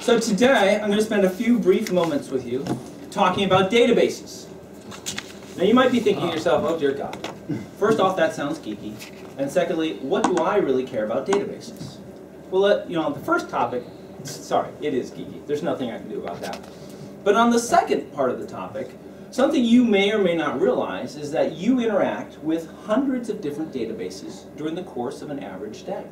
So today, I'm going to spend a few brief moments with you talking about databases. Now you might be thinking to yourself, oh dear God. First off, that sounds geeky. And secondly, what do I really care about databases? Well, on the first topic, sorry, it is geeky. There's nothing I can do about that. But on the second part of the topic, something you may or may not realize is that you interact with hundreds of different databases during the course of an average day.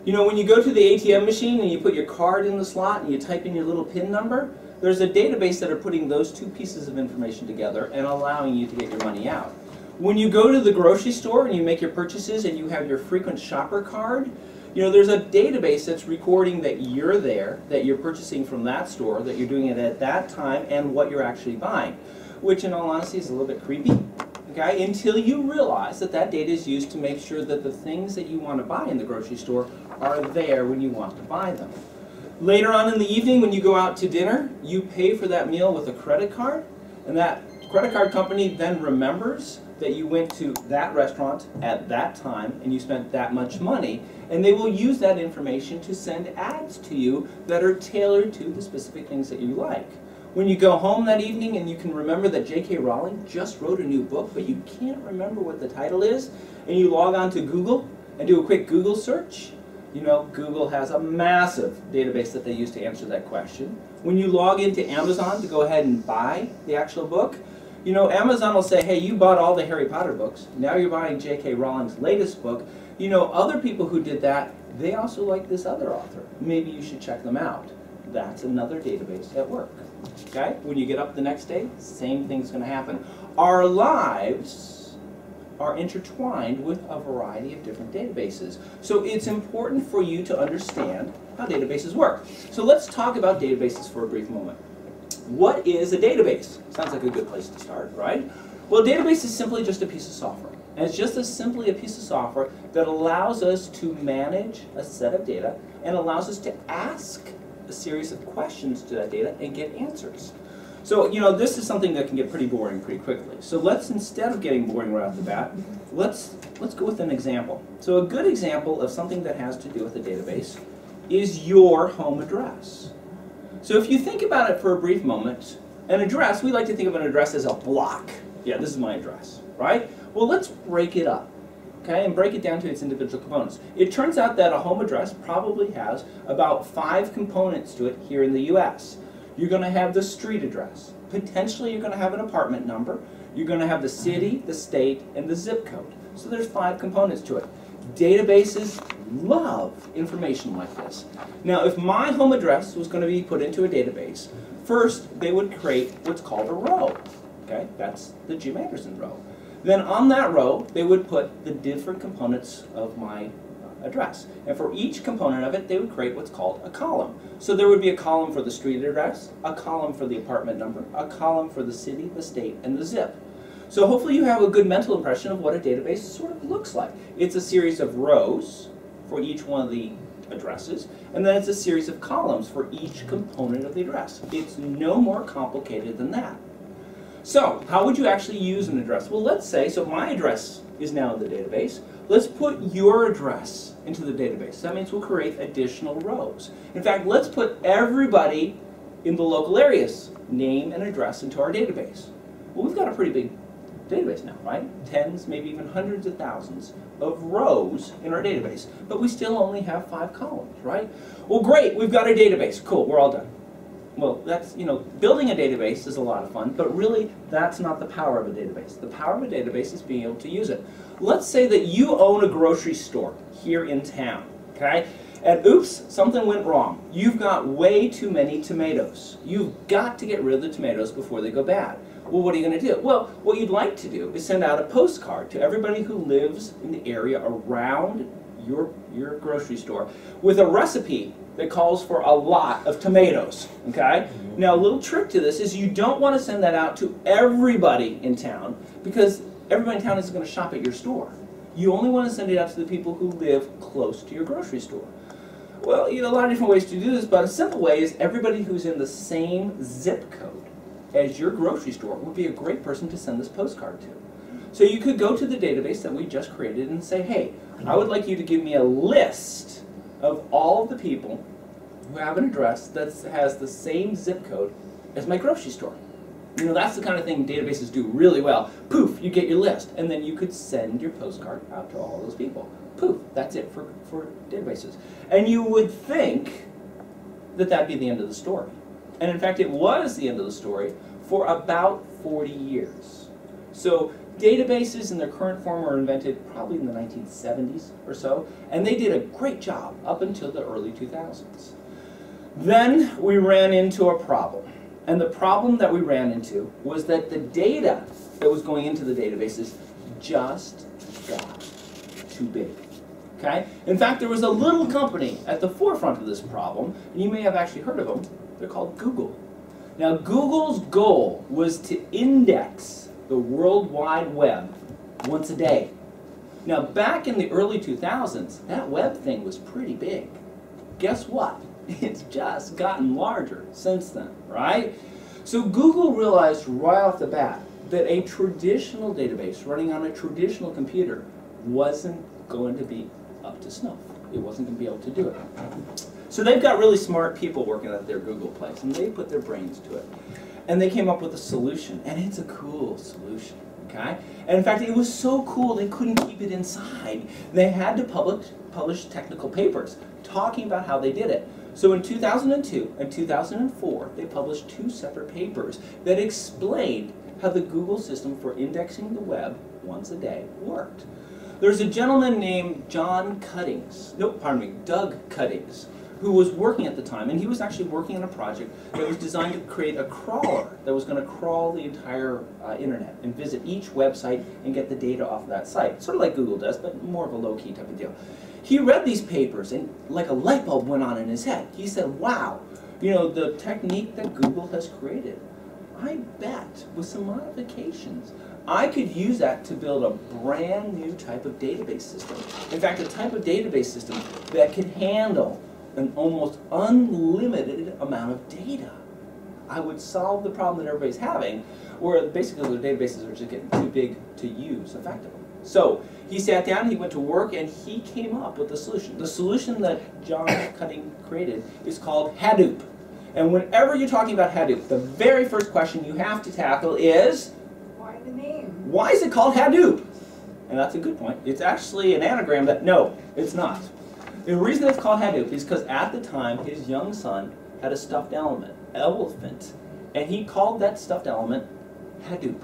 When you go to the ATM machine and you put your card in the slot and you type in your little PIN number, there's a database that are putting those two pieces of information together and allowing you to get your money out. When you go to the grocery store and you make your purchases and you have your frequent shopper card, there's a database that's recording that you're there, that you're purchasing from that store, that you're doing it at that time, and what you're actually buying, which in all honesty is a little bit creepy. Okay, until you realize that that data is used to make sure that the things that you want to buy in the grocery store are there when you want to buy them. Later on in the evening when you go out to dinner, you pay for that meal with a credit card, and that credit card company then remembers that you went to that restaurant at that time and you spent that much money, and they will use that information to send ads to you that are tailored to the specific things that you like. When you go home that evening and you can remember that J.K. Rowling just wrote a new book, but you can't remember what the title is, and you log on to Google and do a quick Google search, Google has a massive database that they use to answer that question. When you log into Amazon to go ahead and buy the actual book, Amazon will say, hey, you bought all the Harry Potter books, now you're buying J.K. Rowling's latest book. Other people who did that, they also like this other author. Maybe you should check them out. That's another database at work. Okay? When you get up the next day, same thing's going to happen. Our lives are intertwined with a variety of different databases. So it's important for you to understand how databases work. So let's talk about databases for a brief moment. What is a database? Sounds like a good place to start, right? Well, a database is simply just a piece of software. And it's just simply a piece of software that allows us to manage a set of data and allows us to ask a series of questions to that data and get answers. So, this is something that can get pretty boring pretty quickly. So let's, instead of getting boring right off the bat, let's go with an example. So a good example of something that has to do with a database is your home address. So if you think about it for a brief moment, an address, we like to think of an address as a block. Yeah, this is my address, right? Well, let's break it up. Okay, and break it down to its individual components. It turns out that a home address probably has about 5 components to it here in the US. You're going to have the street address. Potentially you're going to have an apartment number. You're going to have the city, the state, and the zip code. So there's 5 components to it. Databases love information like this. Now if my home address was going to be put into a database, first they would create what's called a row. Okay, that's the Jim Anderson row. Then on that row, they would put the different components of my address. And for each component of it, they would create what's called a column. So there would be a column for the street address, a column for the apartment number, a column for the city, the state, and the zip. So hopefully you have a good mental impression of what a database sort of looks like. It's a series of rows for each one of the addresses, and then it's a series of columns for each component of the address. It's no more complicated than that. So, how would you actually use an address? Well, let's say, so my address is now in the database. Let's put your address into the database. That means we'll create additional rows. In fact, let's put everybody in the local areas, name and address, into our database. Well, we've got a pretty big database now, right? Tens, maybe even hundreds of thousands of rows in our database. But we still only have 5 columns, right? Well, great, we've got a database. Cool, we're all done. Well, that's, building a database is a lot of fun, but really that's not the power of a database. The power of a database is being able to use it. Let's say that you own a grocery store here in town, okay? And oops, something went wrong. You've got way too many tomatoes. You've got to get rid of the tomatoes before they go bad. Well, what are you going to do? Well, what you'd like to do is send out a postcard to everybody who lives in the area around your grocery store with a recipe that calls for a lot of tomatoes, okay? Now, a little trick to this is you don't want to send that out to everybody in town because everybody in town isn't going to shop at your store. You only want to send it out to the people who live close to your grocery store. Well, a lot of different ways to do this, but a simple way is everybody who's in the same zip code as your grocery store would be a great person to send this postcard to. So you could go to the database that we just created and say, hey, I would like you to give me a list of all of the people who have an address that has the same zip code as my grocery store. You know, that's the kind of thing databases do really well. Poof, you get your list, and then you could send your postcard out to all those people. Poof, that's it for databases. And you would think that that'd be the end of the story. And in fact, it was the end of the story for about 40 years. So databases in their current form were invented probably in the 1970s or so, and they did a great job up until the early 2000s. Then we ran into a problem. And the problem that we ran into was that the data that was going into the databases just got too big. Okay? In fact, there was a little company at the forefront of this problem, and you may have actually heard of them. They're called Google. Now, Google's goal was to index the World Wide Web once a day. Now, back in the early 2000s, that web thing was pretty big. Guess what? It's just gotten larger since then, right? So Google realized right off the bat that a traditional database running on a traditional computer wasn't going to be up to snuff. It wasn't going to be able to do it. So they've got really smart people working at their Google place, and they put their brains to it. And they came up with a solution, and it's a cool solution, okay? And in fact, it was so cool they couldn't keep it inside. They had to publish technical papers talking about how they did it. So in 2002 and 2004, they published 2 separate papers that explained how the Google system for indexing the web once a day worked. There's a gentleman named Doug Cuttings, who was working at the time, and he was actually working on a project that was designed to create a crawler that was going to crawl the entire internet and visit each website and get the data off of that site. Sort of like Google does, but more of a low-key type of deal. He read these papers, and like a light bulb went on in his head. He said, wow, you know, the technique that Google has created, I bet with some modifications, I could use that to build a brand new type of database system. In fact, a type of database system that can handle an almost unlimited amount of data. I would solve the problem that everybody's having, where basically their databases are just getting too big to use effectively. So he sat down, he went to work, and he came up with a solution. The solution that John Cutting created is called Hadoop. And whenever you're talking about Hadoop, the very first question you have to tackle is, why the name? Why is it called Hadoop? And that's a good point. It's actually an anagram that, no, it's not. The reason it's called Hadoop is because at the time, his young son had a stuffed elephant, and he called that stuffed element Hadoop.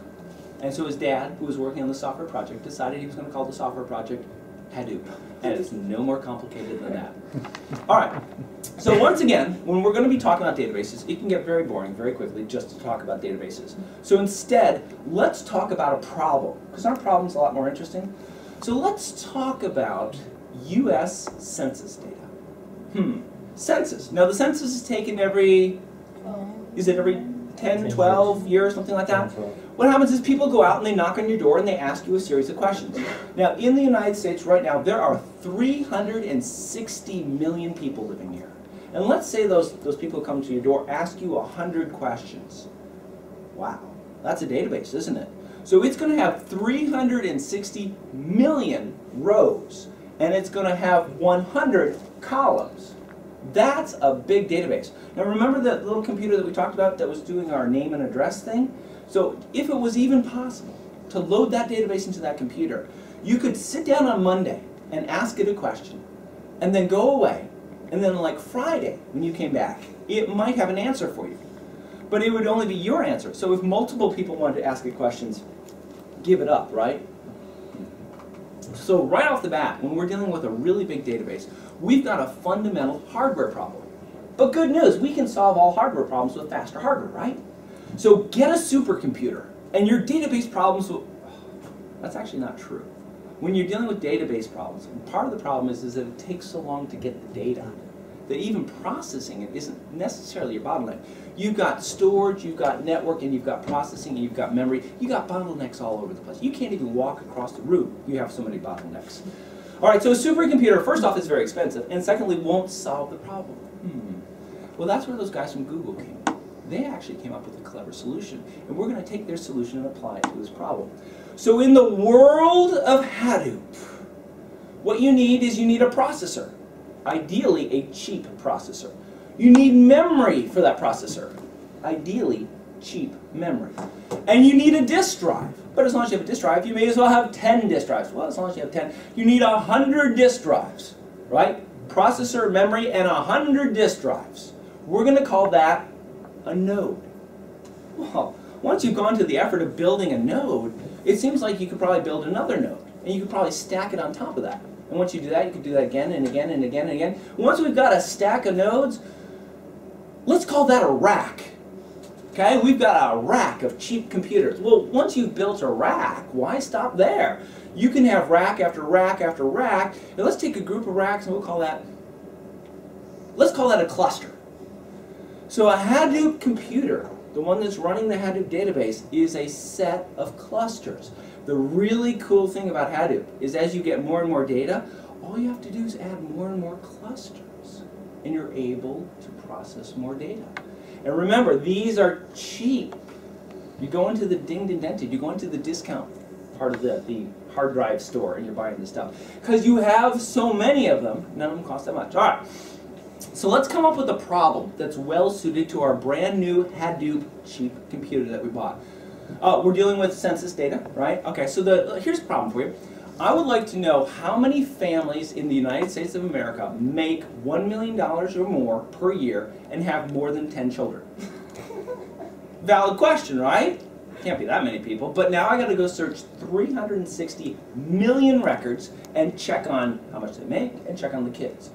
And so his dad, who was working on the software project, decided he was going to call the software project Hadoop. And it's no more complicated than that. All right. So once again, when we're going to be talking about databases, it can get very boring very quickly just to talk about databases. So instead, let's talk about a problem, because our problem's a lot more interesting. So let's talk about U.S. Census data. Census. Now the census is taken every, is it every 10, 12 years, something like that? What happens is people go out and they knock on your door and they ask you a series of questions. Now in the United States right now, there are 360 million people living here. And let's say those people who come to your door ask you 100 questions. Wow, that's a database, isn't it? So it's going to have 360 million rows, and it's going to have 100 columns. That's a big database. Now remember that little computer that we talked about that was doing our name and address thing? So if it was even possible to load that database into that computer, you could sit down on Monday and ask it a question, and then go away, and then like Friday, when you came back, it might have an answer for you. But it would only be your answer. So if multiple people wanted to ask it questions, give it up, right? So right off the bat, when we're dealing with a really big database, we've got a fundamental hardware problem. But good news, we can solve all hardware problems with faster hardware, right? So get a supercomputer, and your database problems will... That's actually not true. When you're dealing with database problems, part of the problem is that it takes so long to get the data that even processing it isn't necessarily your bottleneck. You've got storage, you've got network, and you've got processing, and you've got memory. You've got bottlenecks all over the place. You can't even walk across the room. You have so many bottlenecks. All right, so a supercomputer, first off, is very expensive, and secondly, won't solve the problem. Well, that's where those guys from Google came in. They actually came up with a clever solution, and we're going to take their solution and apply it to this problem. So in the world of Hadoop, what you need is you need a processor. Ideally, a cheap processor. You need memory for that processor. Ideally, cheap memory. And you need a disk drive. But as long as you have a disk drive, you may as well have 10 disk drives. Well, as long as you have 10, you need 100 disk drives, right? Processor, memory, and 100 disk drives. We're going to call that a node. Well, once you've gone to the effort of building a node, it seems like you could probably build another node. And you could probably stack it on top of that. And once you do that, you can do that again and again and again and again. Once we've got a stack of nodes, let's call that a rack. Okay, we've got a rack of cheap computers. Well, once you've built a rack, why stop there? You can have rack after rack after rack. And let's take a group of racks and let's call that a cluster. So a Hadoop computer, the one that's running the Hadoop database, is a set of clusters. The really cool thing about Hadoop is as you get more and more data, all you have to do is add more and more clusters. And you're able to process more data. And remember, these are cheap. You go into the dinged and dented, you go into the discount part of the hard drive store and you're buying this stuff. Because you have so many of them, none of them cost that much. All right, so let's come up with a problem that's well suited to our brand new Hadoop cheap computer that we bought. We're dealing with census data, right? Okay, so here's the problem for you. I would like to know how many families in the United States of America make $1 million or more per year and have more than 10 children. Valid question, right? Can't be that many people. But now I got to go search 360 million records and check on how much they make and check on the kids.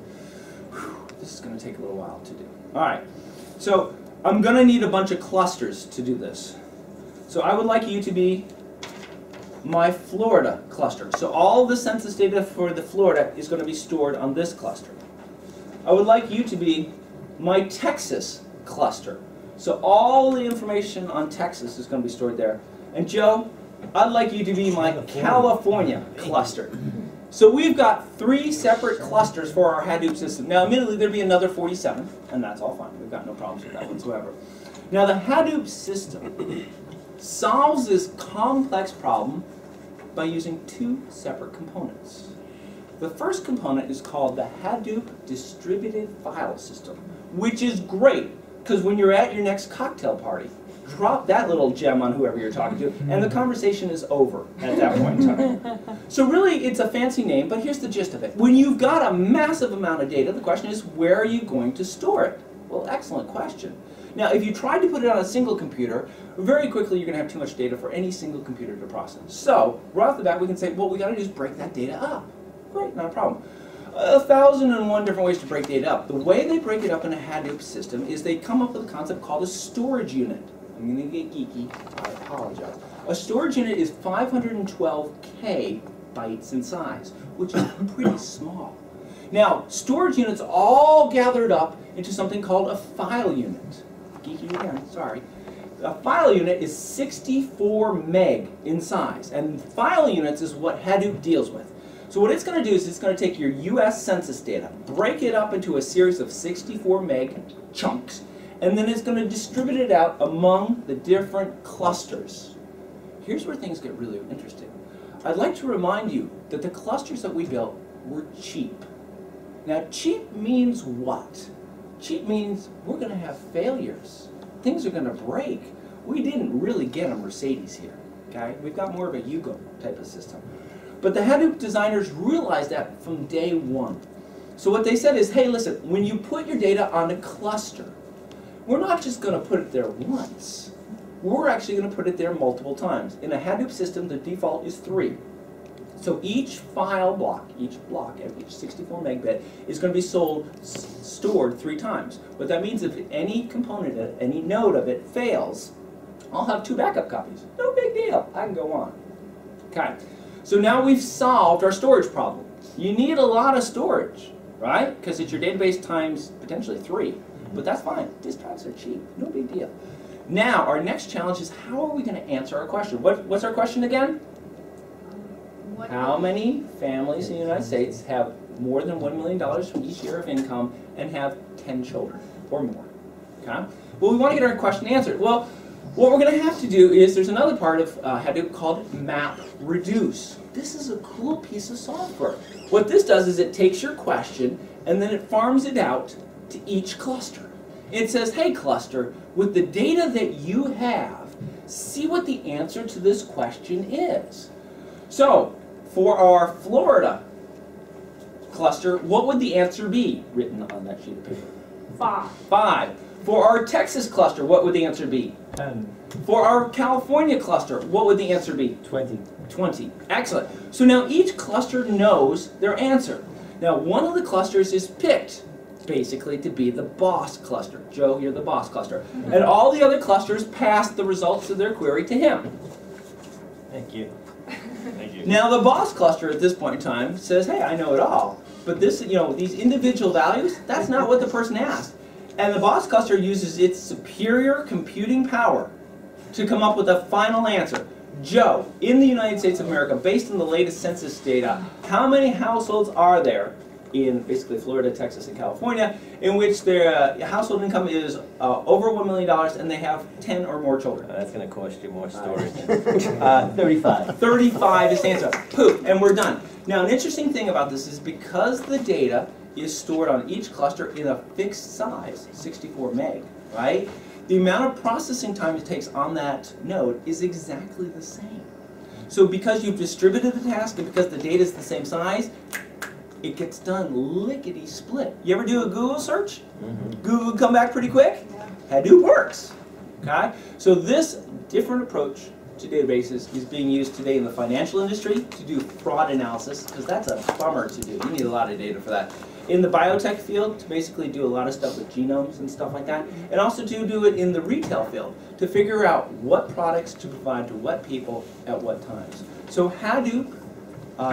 Whew, this is going to take a little while to do. All right, so I'm going to need a bunch of clusters to do this. So I would like you to be my Florida cluster. So all the census data for the Florida is going to be stored on this cluster. I would like you to be my Texas cluster. So all the information on Texas is going to be stored there. And Joe, I'd like you to be my California cluster. So we've got 3 separate clusters for our Hadoop system. Now admittedly there'd be another 47, and that's all fine. We've got no problems with that whatsoever. Now the Hadoop system solves this complex problem by using 2 separate components. The first component is called the Hadoop Distributed File System, which is great because when you're at your next cocktail party, drop that little gem on whoever you're talking to, and the conversation is over at that point in time. So really, it's a fancy name, but here's the gist of it. When you've got a massive amount of data, the question is, where are you going to store it? Well, excellent question. Now, if you tried to put it on a single computer, very quickly you're going to have too much data for any single computer to process. So, right off the bat, we can say, well, we got to do is break that data up. Great, not a problem. 1,001 different ways to break data up. The way they break it up in a Hadoop system is they come up with a concept called a storage unit. I'm going to get geeky. I apologize. A storage unit is 512K bytes in size, which is pretty small. Now, storage units all gathered up into something called a file unit. Geeky again, sorry. A file unit is 64 meg in size, and file units is what Hadoop deals with. So what it's going to do is it's going to take your US census data, break it up into a series of 64 meg chunks, and then it's going to distribute it out among the different clusters. Here's where things get really interesting. I'd like to remind you that the clusters that we built were cheap. Now, cheap means what? Cheap means we're going to have failures. Things are going to break. We didn't really get a Mercedes here, okay? We've got more of a Yugo type of system. But the Hadoop designers realized that from day one. So what they said is, hey, listen, when you put your data on a cluster, we're not just going to put it there once. We're actually going to put it there multiple times. In a Hadoop system, the default is 3. So each file block, each 64 meg bit, is going to be stored 3 times. What that means, if any component, any node of it fails, I'll have 2 backup copies. No big deal. I can go on. Okay. So now we've solved our storage problem. You need a lot of storage, right? Because it's your database times potentially 3. But that's fine. Disk drives are cheap. No big deal. Now, our next challenge is how are we going to answer our question? What's our question again? How many families in the United States have more than $1 million from each year of income and have 10 children or more? Okay? Well, we want to get our question answered. Well, what we're going to have to do is there's another part of Hadoop called MapReduce. This is a cool piece of software. What this does is it takes your question and then it farms it out to each cluster. It says, hey cluster, with the data that you have, see what the answer to this question is. So, for our Florida cluster, what would the answer be written on that sheet of paper? 5. 5. For our Texas cluster, what would the answer be? 10. For our California cluster, what would the answer be? 20. 20. Excellent. So now each cluster knows their answer. Now one of the clusters is picked basically to be the boss cluster. Joe, you're the boss cluster. And all the other clusters pass the results of their query to him. Thank you. Thank you. Now the boss cluster at this point in time says, hey, I know it all. But this, these individual values, that's not what the person asked. And the boss cluster uses its superior computing power to come up with a final answer. Joe, in the United States of America, based on the latest census data, how many households are there in basically Florida, Texas, and California in which their household income is over $1 million and they have 10 or more children? That's going to cost you more storage. 35. 35 is the answer. Poof, and we're done. Now, an interesting thing about this is because the data is stored on each cluster in a fixed size, 64 meg, right? The amount of processing time it takes on that node is exactly the same. So because you've distributed the task and because the data is the same size, it gets done lickety-split. You ever do a Google search? Mm-hmm. Google would come back pretty quick? Hadoop works. Okay? So this different approach to databases is being used today in the financial industry to do fraud analysis, because that's a bummer to do. You need a lot of data for that. In the biotech field, to basically do a lot of stuff with genomes and stuff like that, and also to do it in the retail field, to figure out what products to provide to what people at what times. So Hadoop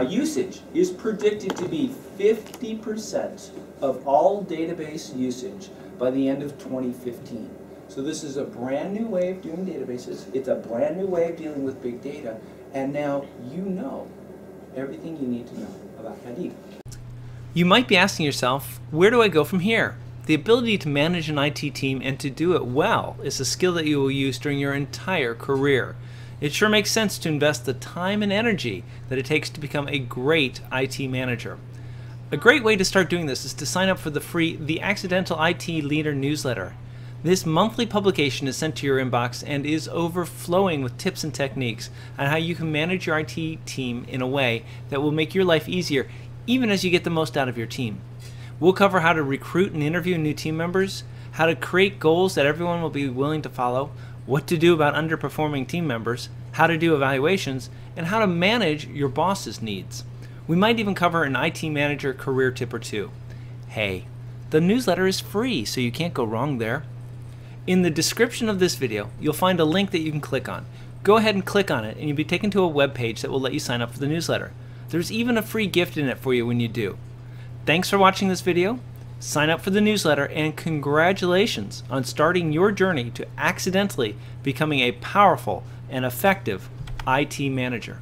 usage is predicted to be 50% of all database usage by the end of 2015. So this is a brand new way of doing databases. It's a brand new way of dealing with big data. And now you know everything you need to know about Hadoop. You might be asking yourself, where do I go from here? The ability to manage an IT team and to do it well is a skill that you will use during your entire career. It sure makes sense to invest the time and energy that it takes to become a great IT manager. A great way to start doing this is to sign up for the free The Accidental IT Leader newsletter. This monthly publication is sent to your inbox and is overflowing with tips and techniques on how you can manage your IT team in a way that will make your life easier, even as you get the most out of your team. We'll cover how to recruit and interview new team members, how to create goals that everyone will be willing to follow, what to do about underperforming team members, how to do evaluations, and how to manage your boss's needs. We might even cover an IT manager career tip or two. Hey, the newsletter is free, so you can't go wrong there. In the description of this video, you'll find a link that you can click on. Go ahead and click on it, and you'll be taken to a web page that will let you sign up for the newsletter. There's even a free gift in it for you when you do. Thanks for watching this video. Sign up for the newsletter, and congratulations on starting your journey to accidentally becoming a powerful and effective IT manager.